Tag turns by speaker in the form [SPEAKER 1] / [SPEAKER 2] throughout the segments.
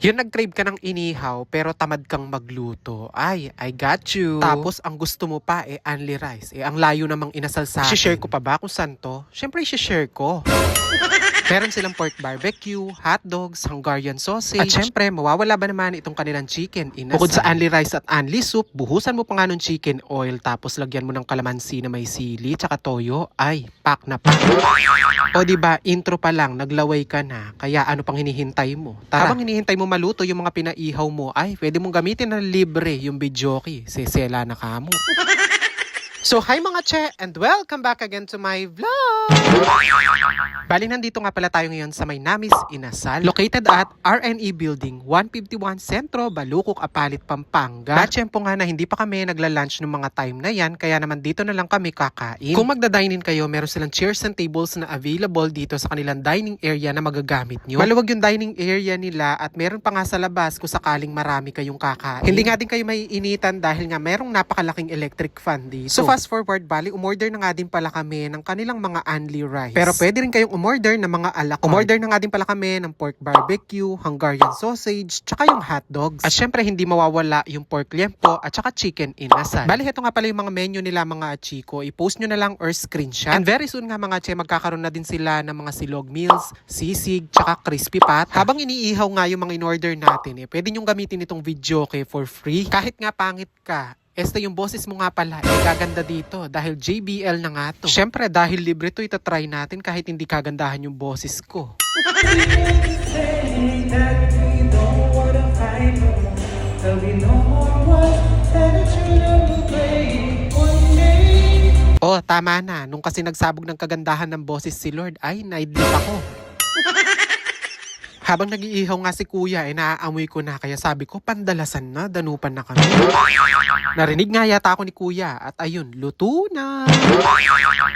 [SPEAKER 1] Yung nag-crave ka ng inihaw pero tamad kang magluto. Ay, I got you. Tapos ang gusto mo pa only rice. Ang layo namang inasal sa akin. Share ko pa ba kung saan to? Siyempre, share ko. Meron silang pork barbecue, hot dogs, Hungarian sausage. At syempre, mawawala ba naman itong kanilang chicken inasal? Bukod sa only rice at only soup, buhusan mo pa nga ng chicken oil tapos lagyan mo ng kalamansi na may sili tsaka toyo. Ay, pack na pack. O diba, intro pa lang, naglaway ka na. Kaya ano pang hinihintay mo? Tara. Habang hinihintay mo maluto yung mga pinaihaw mo, ay pwede mong gamitin na libre yung videoke. Sesela na kamo. So, hi mga che, and welcome back again to my vlog! Bali, nandito nga pala tayo ngayon sa may Namis Inasal, located at RNE Building, 151 Sentro, Balukok, Apalit, Pampanga. Batsyempo nga na hindi pa kami nagla-lunch ng mga time na yan, kaya naman dito na lang kami kakain. Kung magda-dine-in kayo, meron silang chairs and tables na available dito sa kanilang dining area na magagamit nyo. Maluwag yung dining area nila at meron pa nga sa labas kung sakaling marami kayong kakain. Hindi nga din kayo maiinitan dahil nga merong napakalaking electric fan dito. So fast forward, bali, umorder na nga din pala kami ng kanilang mga only rice. Pero pwede rin kayong umorder ng mga ala carte. Umorder na nga din pala kami ng pork barbecue, Hungarian sausage, tsaka yung hot dogs. At syempre, hindi mawawala yung pork liempo at tsaka chicken inasal. Bali, ito nga pala yung mga menu nila mga chiko. I-post nyo na lang or screenshot. And very soon nga mga che, magkakaroon na din sila ng mga silog meals, sisig, tsaka crispy pat. Habang iniihaw nga yung mga in-order natin, pwede nyong gamitin itong video for free. Kahit nga pangit ka, yung boses mo nga pala, gaganda dito dahil JBL na nga to. Syempre, dahil libre to, itatry natin kahit hindi kagandahan yung boses ko. Oh, tama na. Nung kasi nagsabog ng kagandahan ng boses si Lord, ay, naidlip ako. Habang nag-iihaw nga si kuya, naaamoy ko na. Kaya sabi ko, pandalasan na, danupan na kami. Narinig nga yata ako ni kuya. At ayun, luto na.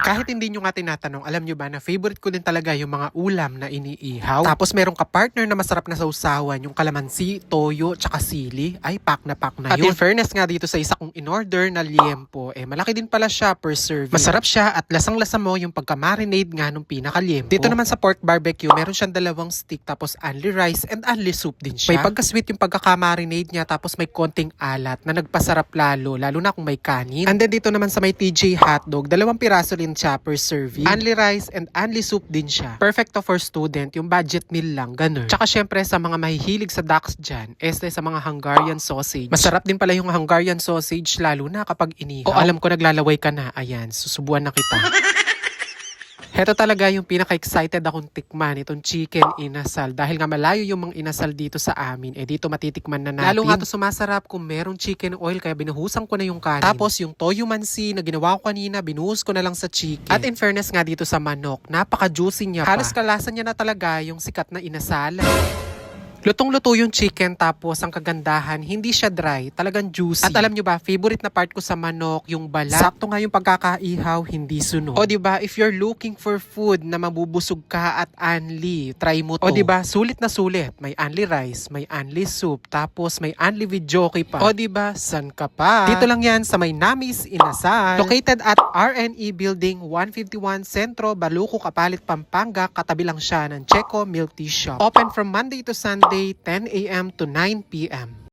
[SPEAKER 1] Kahit hindi nyo nga tinatanong, alam nyo ba na favorite ko din talaga yung mga ulam na iniihaw. Tapos merong ka-partner na masarap na sausawan, yung kalamansi, toyo, tsaka sili. Ay, pack na yun. At in fairness nga dito sa isa kong in-order na liempo, malaki din pala siya per serving. Masarap siya at lasang-lasa mo yung pagka-marinade nga nung pinaka-liempo. Dito naman sa pork barbecue, meron siyang dalawang stick tapos only rice and only soup din siya. May pagka-sweet yung pagka-marinade niya tapos may konting alat na nagpasarap lalo na kung may kanin. And then dito naman sa may TJ hotdog, 2 piraso din siya per serving. Only rice and only soup din siya. Perfect to for student, yung budget meal lang, ganun. Tsaka syempre sa mga mahihilig sa ducks dyan, sa mga Hungarian sausage. Masarap din pala yung Hungarian sausage lalo na kapag inihaw. O alam ko naglalaway ka na, ayan, susubuan na kita. Heto talaga yung pinaka-excited akong tikman, itong chicken inasal. Dahil nga malayo yung mga inasal dito sa amin, dito matitikman na natin. Lalo nga to sumasarap kung merong chicken oil, kaya binuhusan ko na yung kanin. Tapos yung toyo mansi na ginawa ko kanina, binuhus ko na lang sa chicken. At in fairness nga dito sa manok, napaka-juicy niya pa. Halos kalasa niya na talaga yung sikat na inasal. Lutong-luto yung chicken tapos ang kagandahan, hindi siya dry, talagang juicy. At alam nyo ba, favorite na part ko sa manok, yung balat. Sakto nga yung pagkakaihaw, hindi sunog. O diba, if you're looking for food na mabubusog ka at only, try mo to. O diba, sulit na sulit. May only rice, may only soup, tapos may only videoke pa. O diba, san ka pa? Dito lang yan sa may Namis Inasal. Located at RNE Building, 151 Sentro, Balukok, Apalit, Pampanga. Katabi lang siya ng Checo Milk Tea Shop. Open from Monday to Sunday, 10 a.m. to 9 p.m.